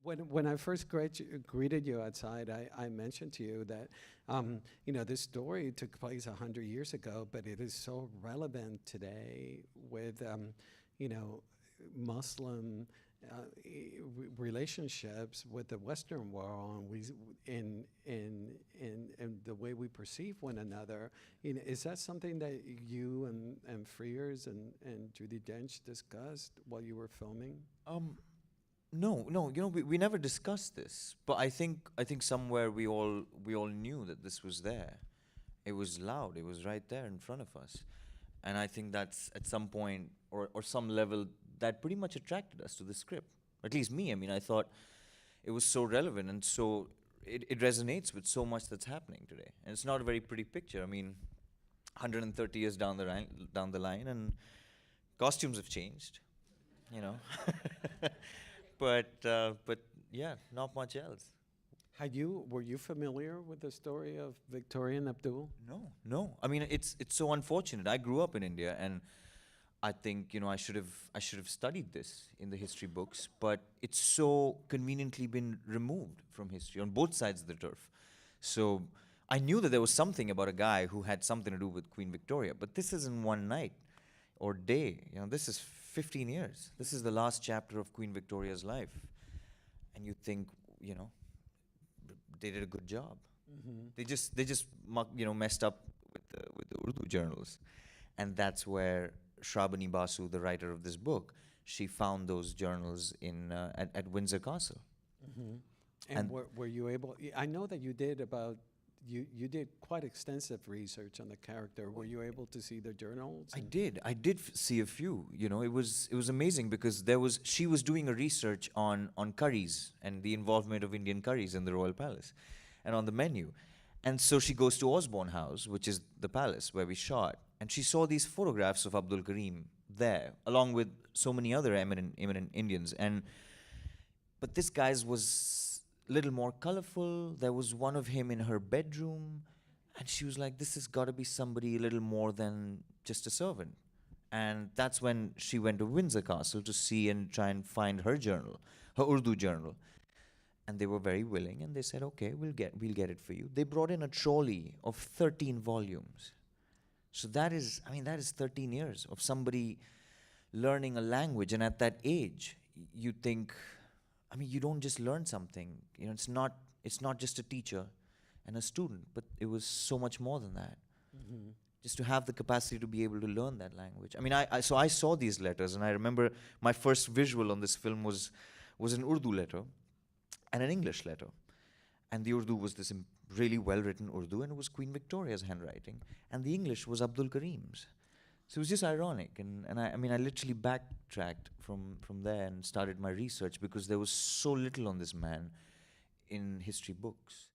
When I first greeted you outside, I mentioned to you that this story took place 100 years ago, but it is so relevant today with you know Muslim relationships with the Western world, and in the way we perceive one another. Is that something that you and Frears and Judy Dench discussed while you were filming? No, no, we never discussed this, but I think somewhere we all knew that this was there. It was loud. It was right there in front of us, and I think that's at some point or some level that pretty much attracted us to the script. At least me. I mean, I thought it was so relevant and so it resonates with so much that's happening today, and it's not a very pretty picture. I mean, 130 years down the line, and costumes have changed, you know. But yeah, not much else. Were you familiar with the story of Victoria and Abdul? No, no. I mean, it's so unfortunate. I grew up in India, and I think I should have studied this in the history books, but it's so conveniently been removed from history on both sides of the turf. So I knew that there was something about a guy who had something to do with Queen Victoria, but this isn't one night or day. This is 15 years. This is the last chapter of Queen Victoria's life, and you think, they did a good job. They just messed up with the Urdu journals, and that's where Shrabani Basu, the writer of this book, she found those journals at Windsor Castle. And were you able? I know that you did you did quite extensive research on the character. Were you able to see the journals? I did see a few. It was amazing because she was doing a research on curries and the involvement of Indian curries in the royal palace, and on the menu. And so she goes to Osborne House, which is the palace where we shot, and she saw these photographs of Abdul Karim there, along with so many other eminent Indians. But this guy's was a little more colorful. There was one of him in her bedroom, and she was like, this has got to be somebody a little more than just a servant. And that's when she went to Windsor Castle to see and try and find her journal, her Urdu journal. And they were very willing, and they said, okay, we'll get it for you. They brought in a trolley of 13 volumes. So that is 13 years of somebody learning a language. And at that age, you think, you don't just learn something. It's not just a teacher and a student, but it was so much more than that. Just to have the capacity to be able to learn that language. So I saw these letters, and I remember my first visual on this film was an Urdu letter and an English letter. And the Urdu was this really well-written Urdu, and it was Queen Victoria's handwriting. And the English was Abdul Karim's. So it was just ironic. And I literally backtracked from there and started my research because there was so little on this man in history books.